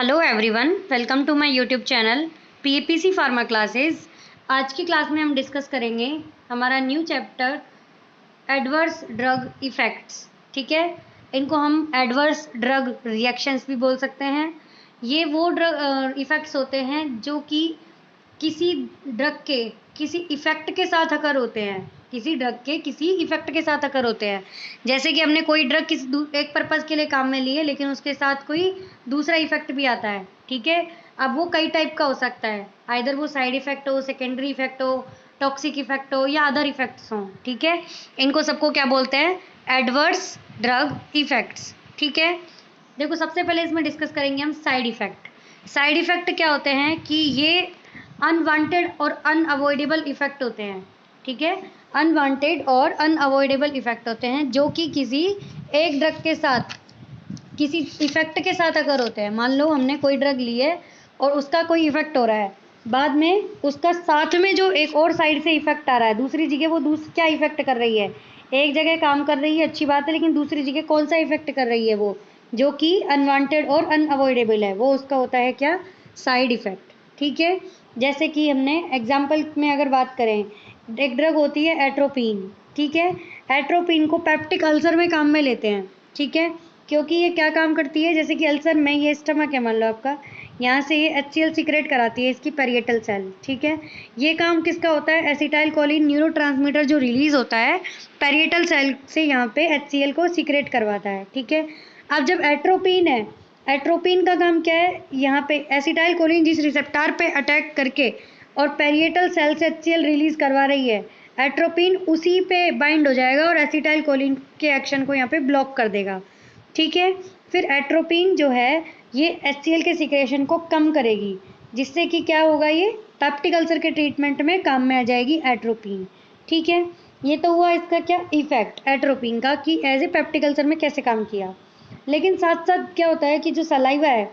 Hello everyone, welcome to my YouTube channel PAPC pharma classes. आज की class में हम डिस्कस करेंगे हमारा new chapter adverse drug effects. ठीक है, इनको हम एडवर्स ड्रग रिएक्शंस भी बोल सकते हैं। ये वो ड्रग इफ़ेक्ट्स होते हैं जो कि किसी ड्रग के किसी इफ़ेक्ट के साथ अकर होते हैं, किसी ड्रग के किसी इफ़ेक्ट के साथ अकर होते हैं। जैसे कि हमने कोई ड्रग किसी एक पर्पज़ के लिए काम में ली है, लेकिन उसके साथ कोई दूसरा इफ़ेक्ट भी आता है। ठीक है, अब वो कई टाइप का हो सकता है, आइदर वो साइड इफ़ेक्ट हो, सेकेंडरी इफ़ेक्ट हो, टॉक्सिक इफ़ेक्ट हो या अदर इफ़ेक्ट्स हों। ठीक है, इनको सबको क्या बोलते हैं? Adverse drug effects. ठीक है, देखो सबसे पहले इसमें डिस्कस करेंगे हम साइड इफ़ेक्ट। साइड इफ़ेक्ट क्या होते हैं कि ये अनवांटेड और अनअवॉइडेबल इफ़ेक्ट होते हैं। ठीक है, अनवांटेड और अनअवॉइडेबल इफ़ेक्ट होते हैं जो कि किसी एक ड्रग के साथ किसी इफ़ेक्ट के साथ अगर होते हैं। मान लो हमने कोई ड्रग ली है और उसका कोई इफ़ेक्ट हो रहा है, बाद में उसका साथ में जो एक और साइड से इफ़ेक्ट आ रहा है दूसरी जगह, वो क्या इफ़ेक्ट कर रही है? एक जगह काम कर रही है, अच्छी बात है, लेकिन दूसरी जगह कौन सा इफ़ेक्ट कर रही है? वो जो कि अनवांटेड और अनअवॉइडेबल है, वो उसका होता है क्या? Side effect. ठीक है, जैसे कि हमने एग्जाम्पल में अगर बात करें, एक ड्रग होती है एट्रोपिन। ठीक है, एट्रोपिन को पेप्टिक अल्सर में काम में लेते हैं। ठीक है, क्योंकि ये क्या काम करती है? जैसे कि अल्सर में ये स्टमक है मान लो आपका, यहाँ से ये HCl सीक्रेट कराती है इसकी पैरिएटल सेल। ठीक है, ये काम किसका होता है? एसिटाइल कोलिन न्यूरोट्रांसमीटर जो रिलीज होता है पैरिएटल सेल से, यहाँ पे HCl को सीक्रेट करवाता है। ठीक है, अब जब एट्रोपिन है, एट्रोपिन का काम क्या है? यहाँ पे एसिटाइल कोलिन जिस रिसेप्टार पे अटैक करके और पैरिएटल सेल से HCl रिलीज करवा रही है, एट्रोपिन उसी पे बाइंड हो जाएगा और एसिटाइल कोलिन के एक्शन को यहाँ पे ब्लॉक कर देगा। ठीक है, फिर एट्रोपिन जो है ये HCl के सीक्रेशन को कम करेगी, जिससे कि क्या होगा? ये पेप्टिक अल्सर के ट्रीटमेंट में काम में आ जाएगी एट्रोपिन। ठीक है, ये तो हुआ इसका क्या इफेक्ट एट्रोपिन का, कि एज ए पेप्टिक अल्सर में कैसे काम किया। लेकिन साथ साथ क्या होता है कि जो सलाइवा है,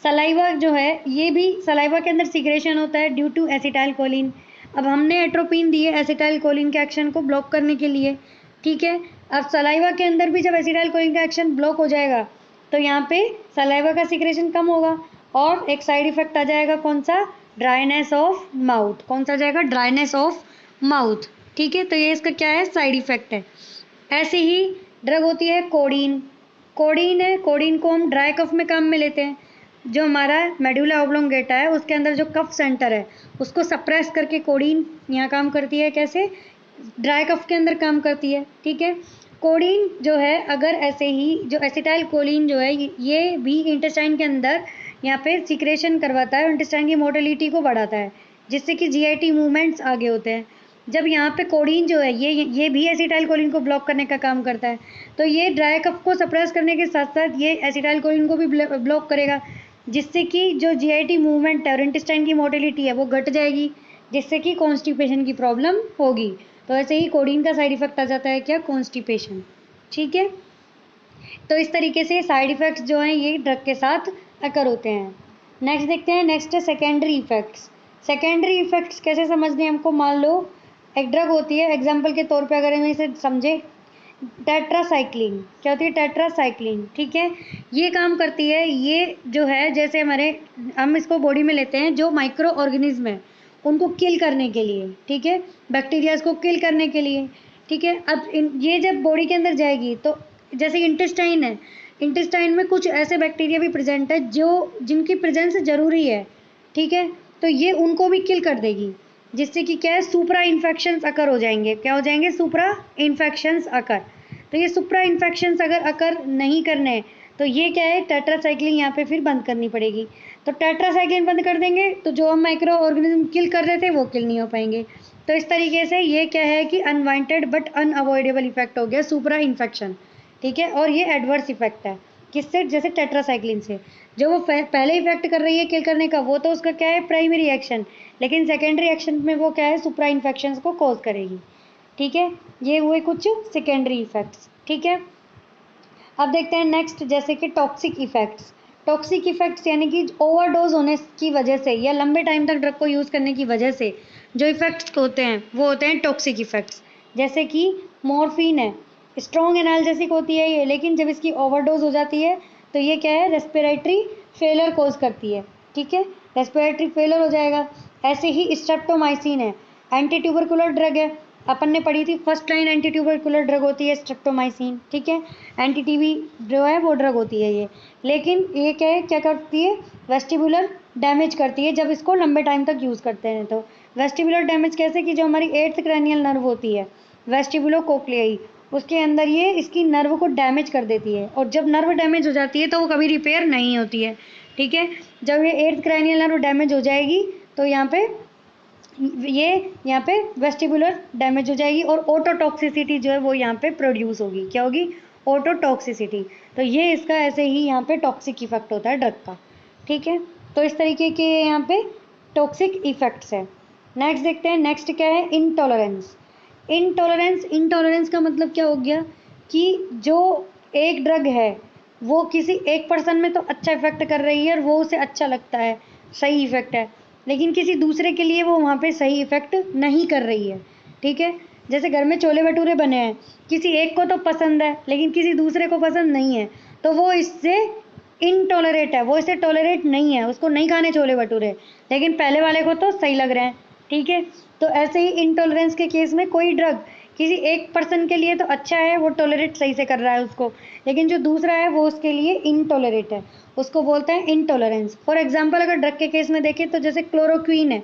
सलाइवा जो है ये भी सलाइवा के अंदर सीक्रेशन होता है ड्यू टू एसिटाइल कोलिन। अब हमने एट्रोपिन दी है एसिटाइल कोलिन के एक्शन को ब्लॉक करने के लिए। ठीक है, अब सलाइवा के अंदर भी जब एसिटाइल कोलिन का एक्शन ब्लॉक हो जाएगा तो यहाँ पे सलाइवा का सीक्रेशन कम होगा और एक साइड इफेक्ट आ जाएगा, कौन सा? Dryness of mouth. कौन सा आ जाएगा? Dryness of mouth. ठीक है, तो ये इसका क्या है? साइड इफेक्ट है। ऐसे ही ड्रग होती है कोडीन। कोडीन है, कोडीन को हम ड्राई कफ में काम में लेते हैं। जो हमारा मेडुला ऑब्लोंगेटा है उसके अंदर जो कफ सेंटर है उसको सप्रेस करके कोडीन यहाँ काम करती है। कैसे? ड्राई कफ के अंदर काम करती है। ठीक है, कोडीन जो है, अगर ऐसे ही जो एसिटाइल कोलिन जो है ये भी इंटेस्टाइन के अंदर यहाँ पे सीक्रेशन करवाता है, इंटेस्टाइन की मोटिलिटी को बढ़ाता है, जिससे कि GIT मूवमेंट्स आगे होते हैं। जब यहाँ पे कोडीन जो है ये भी एसिटाइल कोलिन को ब्लॉक करने का काम करता है, तो ये ड्राई कफ को सप्रेस करने के साथ साथ ये एसिटाइल कोलिन को भी ब्लॉक करेगा, जिससे कि जो GIT मूवमेंट है और इंटेस्टाइन की मोटिलिटी है वो घट जाएगी, जिससे कि कॉन्स्टिपेशन की प्रॉब्लम होगी। तो ऐसे ही कोडीन का साइड इफेक्ट आ जाता है क्या? कॉन्स्टिपेशन। ठीक है, तो इस तरीके से साइड इफेक्ट्स जो हैं ये ड्रग के साथ अकर होते हैं। नेक्स्ट देखते हैं, नेक्स्ट है सेकेंडरी इफेक्ट्स। सेकेंडरी इफेक्ट्स कैसे समझने हैं हमको? मान लो एक ड्रग होती है, एग्जाम्पल के तौर पे अगर हम इसे समझे, टेट्रासाइक्लिन। क्या होती है? टेट्रासाइक्लिन। ठीक है, ये काम करती है, ये जो है जैसे हम इसको बॉडी में लेते हैं जो माइक्रो ऑर्गेनिज्म है उनको किल करने के लिए। ठीक है, बैक्टीरियाज को किल करने के लिए। ठीक है, अब ये जब बॉडी के अंदर जाएगी तो जैसे इंटेस्टाइन है, इंटेस्टाइन में कुछ ऐसे बैक्टीरिया भी प्रेजेंट है जो जिनकी प्रेजेंस ज़रूरी है। ठीक है, तो ये उनको भी किल कर देगी, जिससे कि क्या है? सुप्रा इन्फेक्शंस अकर हो जाएंगे। क्या हो जाएंगे? सुप्रा इन्फेक्शंस अकर। तो ये सुप्रा इन्फेक्शंस अगर अकर नहीं करने, तो ये क्या है? टेट्रासाइक्लिन यहाँ पे फिर बंद करनी पड़ेगी। तो टेट्रासाइक्लिन बंद कर देंगे तो जो हम माइक्रो ऑर्गेनिज्म किल कर रहे थे वो किल नहीं हो पाएंगे। तो इस तरीके से ये क्या है कि अनवांटेड बट अनअवॉइडेबल इफेक्ट हो गया सुप्रा इन्फेक्शन। ठीक है, और ये एडवर्स इफेक्ट है किससे? जैसे टेट्रासाइक्लिन से। जो वो पहले इफेक्ट कर रही है किल करने का, वो तो उसका क्या है? प्राइमरी एक्शन, लेकिन सेकेंडरी एक्शन में वो क्या है? सुप्रा इन्फेक्शंस को कॉज करेगी। ठीक है, ये हुए कुछ सेकेंडरी इफेक्ट्स। ठीक है, अब देखते हैं नेक्स्ट, जैसे कि टॉक्सिक इफेक्ट्स। टॉक्सिक इफेक्ट्स यानी कि ओवरडोज होने की वजह से या लंबे टाइम तक ड्रग को यूज़ करने की वजह से जो इफेक्ट्स होते हैं वो होते हैं टॉक्सिक इफेक्ट्स। जैसे कि मॉर्फिन है, स्ट्रॉन्ग एनाल्जेसिक होती है ये, लेकिन जब इसकी ओवरडोज हो जाती है तो ये क्या है, रेस्पिरेटरी फेलर कोज करती है, ठीक है, रेस्पिरेटरी फेलर हो जाएगा। ऐसे ही स्ट्रेप्टोमाइसिन है, एंटी ट्यूबरकुलर ड्रग है, अपन ने पढ़ी थी first line anti tubercular drug होती है स्ट्रेप्टोमाइसिन, ठीक है, एंटी टीबी जो है वो ड्रग होती है ये। लेकिन ये क्या है, क्या करती है, वेस्टिबुलर डैमेज करती है जब इसको लंबे टाइम तक यूज़ करते हैं। तो वेस्टिबुलर डैमेज कैसे, कि जो हमारी 8th क्रैनियल नर्व होती है वेस्टिबुलो कोक्लियाई, उसके अंदर ये इसकी नर्व को डैमेज कर देती है, और जब नर्व डैमेज हो जाती है तो वो कभी रिपेयर नहीं होती है, ठीक है। जब ये 8th क्रैनियल नर्व डैमेज हो जाएगी तो यहाँ पे वेस्टिबुलर डैमेज हो जाएगी, और ओटोटॉक्सिसिटी जो है वो यहाँ पे प्रोड्यूस होगी। क्या होगी, ओटोटॉक्सिसिटी। तो ये इसका ऐसे ही यहाँ पे टॉक्सिक इफेक्ट होता है ड्रग का, ठीक है। तो इस तरीके के यहाँ पे टॉक्सिक इफेक्ट्स है। नेक्स्ट देखते हैं, नेक्स्ट क्या है, इंटॉलरेंस। इंटॉलरेंस का मतलब क्या हो गया, कि जो एक ड्रग है वो किसी एक पर्सन में तो अच्छा इफेक्ट कर रही है और वो उसे अच्छा लगता है, सही इफेक्ट है, लेकिन किसी दूसरे के लिए वो वहाँ पे सही इफेक्ट नहीं कर रही है, ठीक है। जैसे घर में छोले भटूरे बने हैं, किसी एक को तो पसंद है लेकिन किसी दूसरे को पसंद नहीं है, तो वो इससे इनटॉलरेट है, वो इसे टॉलरेट नहीं है, उसको नहीं खाने छोले भटूरे, लेकिन पहले वाले को तो सही लग रहे हैं, ठीक है। तो ऐसे ही इंटॉलरेंस के केस में कोई ड्रग किसी एक पर्सन के लिए तो अच्छा है, वो टॉलरेट सही से कर रहा है उसको, लेकिन जो दूसरा है वो उसके लिए इनटॉलरेट है, उसको बोलते हैं इंटॉलरेंस। फॉर एग्जांपल अगर ड्रग के केस में देखें तो जैसे क्लोरोक्वीन है,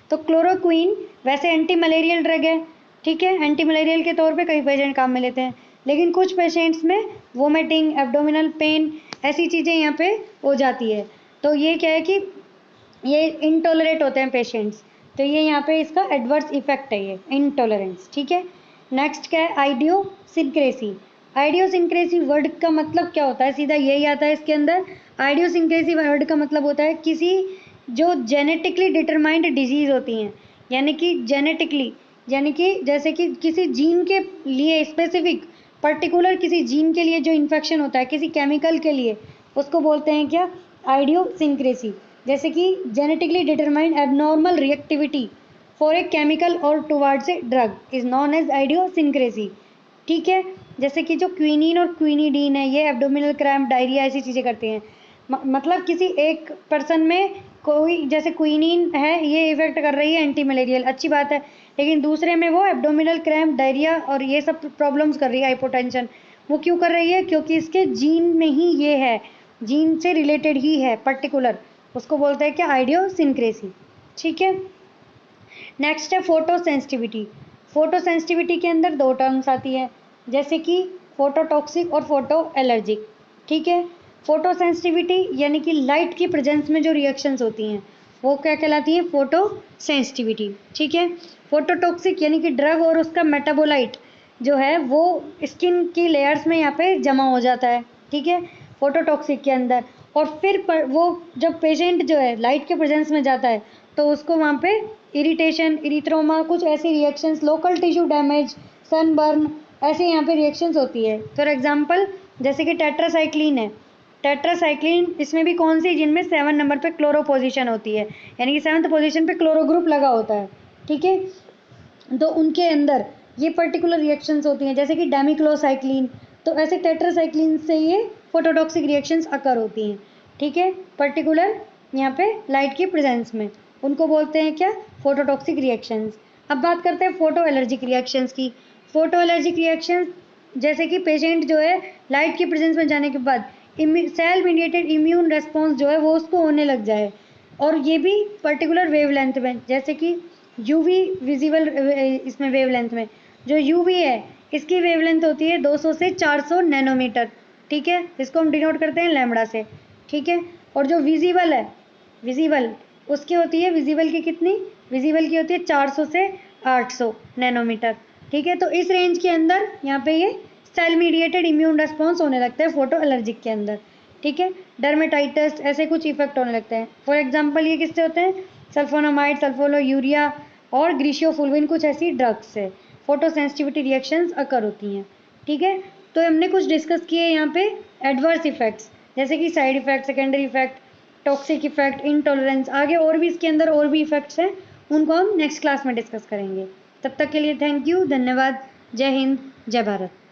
तो क्लोरोक्वीन वैसे एंटी मलेरियल ड्रग है, ठीक है, एंटी मलेरियल के तौर पे कई पेशेंट काम में लेते हैं, लेकिन कुछ पेशेंट्स में वोमिटिंग, एब्डोमिनल पेन, ऐसी चीज़ें यहाँ पे हो जाती है, तो ये क्या है कि ये इनटॉलरेट होते हैं पेशेंट्स, तो ये यहाँ पे इसका एडवर्स इफेक्ट है ये इनटॉलरेंस, ठीक है। नेक्स्ट क्या है, आइडियोसिंक्रेसी। आइडियोसिंक्रेसी वर्ड का मतलब क्या होता है, सीधा यही आता है इसके अंदर। आइडियोसिंक्रेसी वर्ड का मतलब होता है किसी जो जेनेटिकली डिटरमाइंड डिजीज़ होती हैं, यानी कि जेनेटिकली, यानी कि जैसे कि किसी जीन के लिए स्पेसिफिक पर्टिकुलर किसी जीन के लिए जो इन्फेक्शन होता है किसी केमिकल के लिए, उसको बोलते हैं क्या, आइडियोसिंक्रेसी। जैसे कि genetically determined abnormal reactivity for a chemical और towards a drug is known as idiosyncrasy, ठीक है। जैसे कि जो क्विनीन और क्विनीडीन है, ये एब्डोमिनल क्रैम्प, डायरिया, ऐसी चीज़ें करती हैं। मतलब किसी एक पर्सन में कोई, जैसे क्विनीन है ये इफेक्ट कर रही है एंटी मलेरियल, अच्छी बात है, लेकिन दूसरे में वो एब्डोमिनल क्रैम्प, डायरिया और ये सब प्रॉब्लम्स कर रही है, हाइपोटेंशन, वो क्यों कर रही है, क्योंकि इसके जीन में ही ये है, जीन से रिलेटेड ही है पर्टिकुलर, उसको बोलते हैं क्या, आइडियोसिंक्रेसी, ठीक है। नेक्स्ट है फोटोसेंसिटिविटी। फोटोसेंसिटिविटी के अंदर दो टर्म्स आती है, जैसे कि फोटोटॉक्सिक और फोटो एलर्जिक, ठीक है। फोटोसेंसिटिविटी यानी कि लाइट की प्रेजेंस में जो रिएक्शंस होती हैं वो क्या कहलाती हैं, फोटोसेंसिटिविटी, ठीक है। फोटोटॉक्सिक यानी कि ड्रग और उसका मेटाबोलाइट जो है वो स्किन की लेयर्स में यहाँ पे जमा हो जाता है, ठीक है, फोटोटॉक्सिक के अंदर, और फिर वो जब पेशेंट जो है लाइट के प्रेजेंस में जाता है तो उसको वहाँ पे इरिटेशन, इरिथ्रोमा, कुछ ऐसी reactions, local tissue damage, sunburn, ऐसे यहाँ पे रिएक्शंस होती है। फॉर एग्जांपल जैसे कि टेट्रासाइक्लिन है, टेट्रासाइक्लिन इसमें भी कौन सी, जिनमें 7 नंबर पे क्लोरो पोजीशन होती है, यानी कि 7th पोजीशन पे क्लोरो ग्रुप लगा होता है, ठीक है। तो उनके अंदर ये पर्टिकुलर रिएक्शंस होती हैं, जैसे कि डेमिक्लोसाइक्लिन, तो ऐसे टेट्रासाइक्लिन से ये फोटोटॉक्सिक रिएक्शंस अकर होती हैं, ठीक है, पर्टिकुलर यहाँ पे लाइट की प्रेजेंस में, उनको बोलते हैं क्या, फोटोटॉक्सिक रिएक्शंस। अब बात करते हैं फोटो एलर्जिक रिएक्शंस की। फोटो एलर्जिक रिएक्शंस जैसे कि पेशेंट जो है लाइट की प्रेजेंस में जाने के बाद सेल मीडिएटेड इम्यून रेस्पॉन्स जो है वो उसको होने लग जाए, और ये भी पर्टिकुलर वेवलेंथ में, जैसे कि यूवी विजिबल, इसमें वेवलेंथ में जो यूवी है इसकी वेवलेंथ होती है 200 से 400 नैनोमीटर, ठीक है, इसको हम डिनोट करते हैं लैम्बडा से, ठीक है। और जो विजिबल है, विजिबल उसकी होती है, विजिबल की कितनी, विजिबल की होती है 400 से 800 नैनोमीटर, ठीक है। तो इस रेंज के अंदर यहाँ पे ये सेल मीडिएटेड इम्यून रेस्पॉन्स होने लगता है फोटो एलर्जिक के अंदर, ठीक है, डर्मेटाइटिस, ऐसे कुछ इफेक्ट होने लगते हैं। फॉर एग्जांपल ये किससे होते हैं, सल्फोनामाइड, सल्फोनोयूरिया और ग्रीशियोफुल्विन, कुछ ऐसी ड्रग्स से फोटो सेंसिटिविटी रिएक्शंस अकर होती हैं, ठीक है। तो हमने कुछ डिस्कस किए यहाँ पे एडवर्स इफेक्ट्स, जैसे कि side effect, secondary effect, toxic effect, intolerance, आगे और भी इसके अंदर और भी इफेक्ट्स हैं, उनको हम नेक्स्ट क्लास में डिस्कस करेंगे। तब तक के लिए थैंक यू, धन्यवाद, जय हिंद, जय भारत।